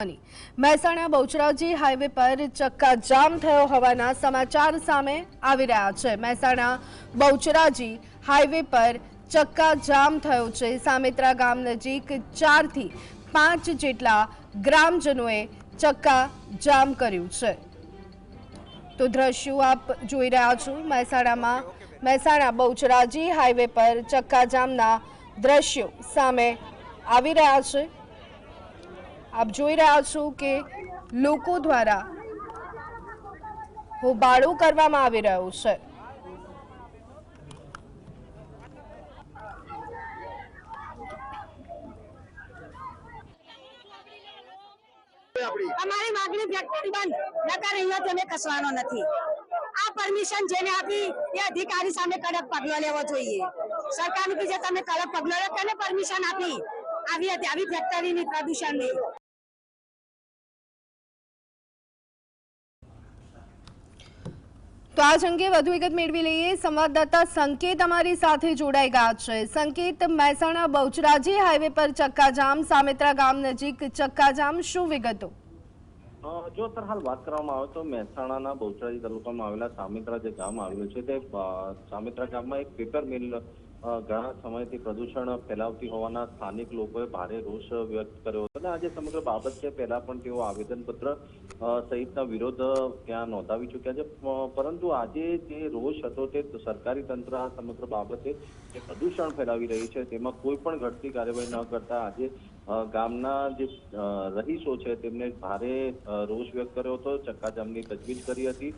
Mehsana Bahucharaji highway પર ચક્કાજામ થયો હોવાના સમાચાર સામે આવી રહ્યા છે। મહેસાણા બહુચરાજી હાઈવે પર ચક્કાજામ થયો છે। સામેત્રા ગામ નજીક 4 થી 5 જેટલા ગ્રામજનોએ ચક્કાજામ કર્યું છે। તો દ્રશ્યો આપ જોઈ રહ્યા છો। મહેસાણા બહુચરાજી હાઈવે પર ચક્કાજામના દ્રશ્યો સામે આવી રહ્યા છે। आप જોઈ રહ્યા છો કે લોકો દ્વારા હોબાળો કરવામાં આવી રહ્યો છે। અમારી માંગણી ફેક્ટરી બંધ નકર અહીંયા તમે કસવાનો નથી। આ પરમિશન જેને આપી એ અધિકારી સામે કડક પગલાં લેવો જોઈએ। સરકારને કીધે તમે કડક પગલાં લો, કેને પરમિશન આપી આવી ફેક્ટરીની પ્રદૂષણની। તો આજ અંગે વધુ વિગત મેળવી લઈએ। સંવાદદાતા સંકેત અમારી સાથે જોડાઈ ગયા છે। સંકેત, મહેસાણા બહુચરાજી હાઈવે પર ચક્કાજામ, સામેત્રા ગામ નજીક ચક્કાજામ, શું વિગતો? જો સર હાલ વાત કરવામાં આવે તો મહેસાણાના બહુચરાજી તાલુકામાં આવેલા સામેત્રા જે ગામ આવેલું છે તે સામેત્રા ગામમાં એક પેપર મિલ ઘણા સમયથી પ્રદૂષણ ફેલાવતી હોવાના સ્થાનિક લોકોએ ભારે રોષ વ્યક્ત કર્યો હતો અને આજે સમગ્ર બાબત છે પહેલા પણ તેઓ આવેદનપત્ર સહિતના વિરોધ ત્યાં નોંધાવી ચૂક્યા છે, પરંતુ આજે જે રોષ હતો તે સરકારી તંત્ર આ સમગ્ર બાબતે જે પ્રદૂષણ ફેલાવી રહી છે તેમાં કોઈ પણ ઘટતી કાર્યવાહી ન કરતા આજે ગામના જે રહીશો છે તેમને ભારે રોષ વ્યક્ત કર્યો હતો, ચક્કાજામની તજવીજ કરી હતી,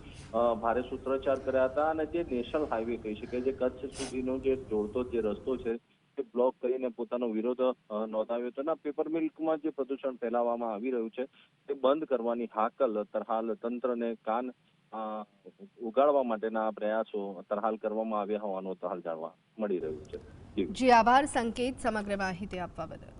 ભારે સૂત્રોચ્ચાર કર્યા હતા અને જે નેશનલ હાઈવે કહી શકાય જે કચ્છ સુધીનો જે જોડતો જે રસ્તો છે તે બ્લોક કરીને પોતાનો વિરોધ નોંધાવ્યો હતો અને પેપર મિલ્કમાં જે પ્રદૂષણ ફેલાવવામાં આવી રહ્યું છે તે બંધ કરવાની હાકલ તરહાલ તંત્રને કાન ઉગાડવા માટેના પ્રયાસો તરહાલ કરવામાં આવ્યા હોવાનું હાલ જાણવા મળી રહ્યું છે। જી આભાર સંકેત સમગ્ર માહિતી આપવા બદલ।